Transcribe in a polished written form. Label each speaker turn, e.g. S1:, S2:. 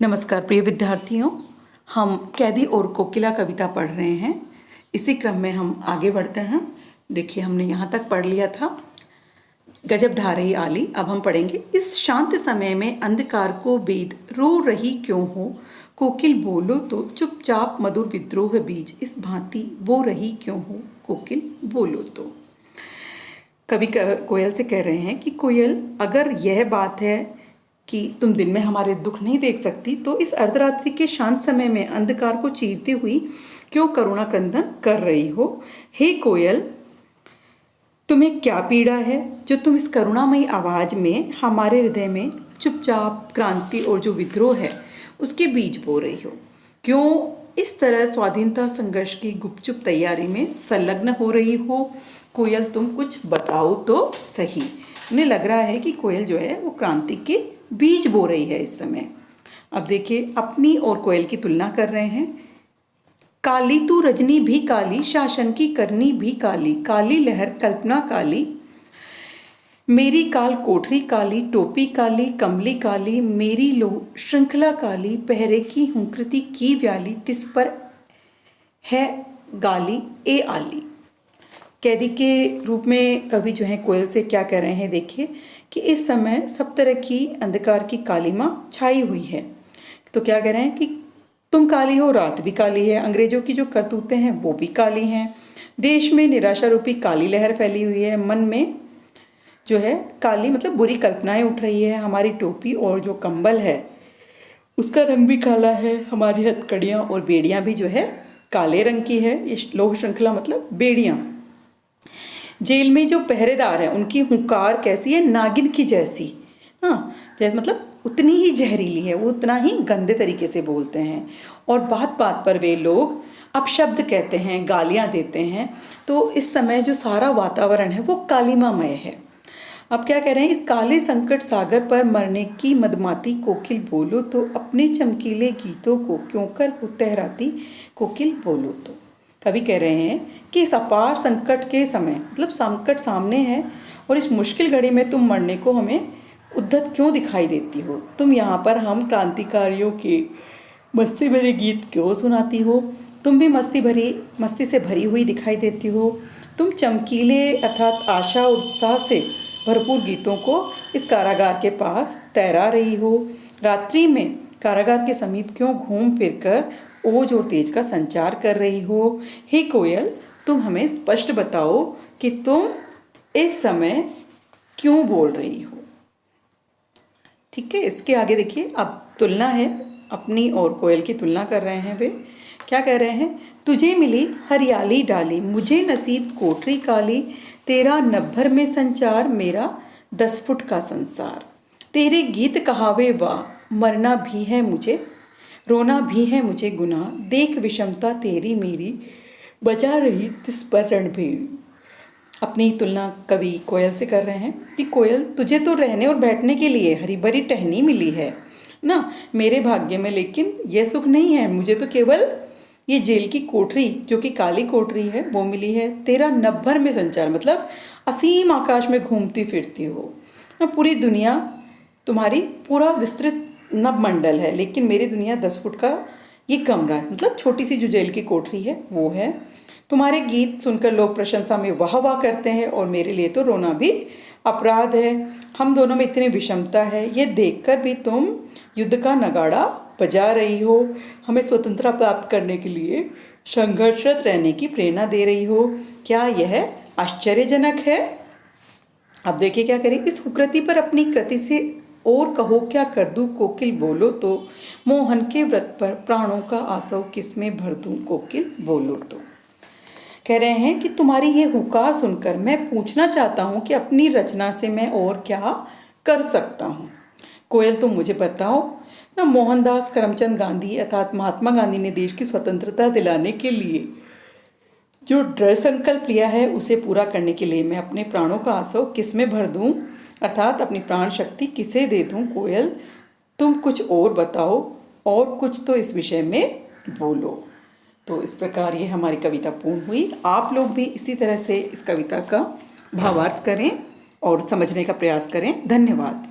S1: नमस्कार प्रिय विद्यार्थियों, हम कैदी और कोकिला कविता पढ़ रहे हैं। इसी क्रम में हम आगे बढ़ते हैं। देखिए, हमने यहाँ तक पढ़ लिया था गजब ढा रही आली। अब हम पढ़ेंगे। इस शांत समय में अंधकार को बेद रो रही क्यों हो, कोकिल बोलो तो चुपचाप मधुर विद्रोह बीज इस भांति बो रही क्यों हो, कोकिल बोलो तो। कवि कोयल से कह रहे हैं कि कोयल, अगर यह बात है कि तुम दिन में हमारे दुख नहीं देख सकती, तो इस अर्धरात्रि के शांत समय में अंधकार को चीरती हुई क्यों करुणा क्रंदन कर रही हो। हे कोयल, तुम्हें क्या पीड़ा है जो तुम इस करुणामयी आवाज में हमारे हृदय में चुपचाप क्रांति और जो विद्रोह है उसके बीज बो रही हो। क्यों इस तरह स्वाधीनता संघर्ष की गुपचुप तैयारी में संलग्न हो रही हो। कोयल, तुम कुछ बताओ तो सही। उन्हें लग रहा है कि कोयल जो है वो क्रांति के बीज बो रही है इस समय। अब देखिए, अपनी और कोयल की तुलना कर रहे हैं। काली तू रजनी भी काली, शासन की करनी भी काली, काली लहर कल्पना काली, मेरी काल कोठरी काली, टोपी काली, कमली काली, मेरी लो श्रृंखला काली, पहरे की हूँ कृति की व्याली, तिस पर है गाली ए आली। कैदी के रूप में कवि जो है कोयल से क्या कह रहे हैं। देखिए कि इस समय सब तरह की अंधकार की कालिमा छाई हुई है। तो क्या कह रहे हैं कि तुम काली हो, रात भी काली है, अंग्रेजों की जो करतूतें हैं वो भी काली हैं, देश में निराशा रूपी काली लहर फैली हुई है, मन में जो है काली मतलब बुरी कल्पनाएं उठ रही है, हमारी टोपी और जो कंबल है उसका रंग भी काला है, हमारी हथकड़ियाँ और बेड़ियाँ भी जो है काले रंग की है। ये लौह श्रृंखला मतलब बेड़ियाँ। जेल में जो पहरेदार हैं उनकी हुंकार कैसी है, नागिन की जैसी। हाँ, जैसे मतलब उतनी ही जहरीली है, वो उतना ही गंदे तरीके से बोलते हैं और बात बात पर वे लोग अपशब्द कहते हैं, गालियाँ देते हैं। तो इस समय जो सारा वातावरण है वो कालिमामय है। अब क्या कह रहे हैं, इस काले संकट सागर पर मरने की मदमाती कोकिल बोलो तो, अपने चमकीले गीतों को क्यों कर हो तहराती, कोकिल बोलो तो। कवि कह रहे हैं कि इस अपार संकट के समय मतलब संकट सामने है और इस मुश्किल घड़ी में तुम मरने को हमें उद्धत क्यों दिखाई देती हो। तुम यहाँ पर हम क्रांतिकारियों के मस्ती भरे गीत क्यों सुनाती हो। तुम भी मस्ती से भरी हुई दिखाई देती हो। तुम चमकीले अर्थात आशा और उत्साह से भरपूर गीतों को इस कारागार के पास तैरा रही हो। रात्रि में कारागार के समीप क्यों घूम फिर कर ओज और तेज का संचार कर रही हो। हे कोयल, तुम हमें स्पष्ट बताओ कि तुम इस समय क्यों बोल रही हो। ठीक है, इसके आगे देखिए, अब तुलना है, अपनी और कोयल की तुलना कर रहे हैं। वे क्या कह रहे हैं, तुझे मिली हरियाली डाली, मुझे नसीब कोठरी काली, तेरा नभर में संचार, मेरा 10 फुट का संसार, तेरे गीत कहावे वाह, मरना भी है मुझे, रोना भी है मुझे गुनाह, देख विषमता तेरी मेरी, बजा रही तिस पर रणभेरी। अपनी तुलना कवि कोयल से कर रहे हैं कि कोयल, तुझे तो रहने और बैठने के लिए हरी भरी टहनी मिली है ना, मेरे भाग्य में लेकिन यह सुख नहीं है। मुझे तो केवल ये जेल की कोठरी जो कि काली कोठरी है वो मिली है। तेरा नभर में संचार मतलब असीम आकाश में घूमती फिरती हो ना, पूरी दुनिया तुम्हारी पूरा विस्तृत नभमंडल है, लेकिन मेरी दुनिया 10 फुट का ये कमरा है, मतलब छोटी सी जो जेल की कोठरी है वो है। तुम्हारे गीत सुनकर लोग प्रशंसा में वाह वाह करते हैं और मेरे लिए तो रोना भी अपराध है। हम दोनों में इतनी विषमता है, ये देखकर भी तुम युद्ध का नगाड़ा बजा रही हो, हमें स्वतंत्रता प्राप्त करने के लिए संघर्षरत रहने की प्रेरणा दे रही हो। क्या यह आश्चर्यजनक है। अब देखिए क्या करें, इस कुकृति पर अपनी कृति से और कहो क्या कर दूं, कोकिल बोलो तो, मोहन के व्रत पर प्राणों का आसव किसमें भर दूं, कोकिल बोलो तो। कह रहे हैं कि तुम्हारी ये हुकार सुनकर मैं पूछना चाहता हूँ कि अपनी रचना से मैं और क्या कर सकता हूँ। कोयल, तुम मुझे बताओ ना, मोहनदास करमचंद गांधी अर्थात महात्मा गांधी ने देश की स्वतंत्रता दिलाने के लिए जो दृढ़ संकल्प लिया है उसे पूरा करने के लिए मैं अपने प्राणों का आसव किस में भर दूं, अर्थात अपनी प्राण शक्ति किसे दे दूं। कोयल, तुम कुछ और बताओ और कुछ तो इस विषय में बोलो। तो इस प्रकार ये हमारी कविता पूर्ण हुई। आप लोग भी इसी तरह से इस कविता का भावार्थ करें और समझने का प्रयास करें। धन्यवाद।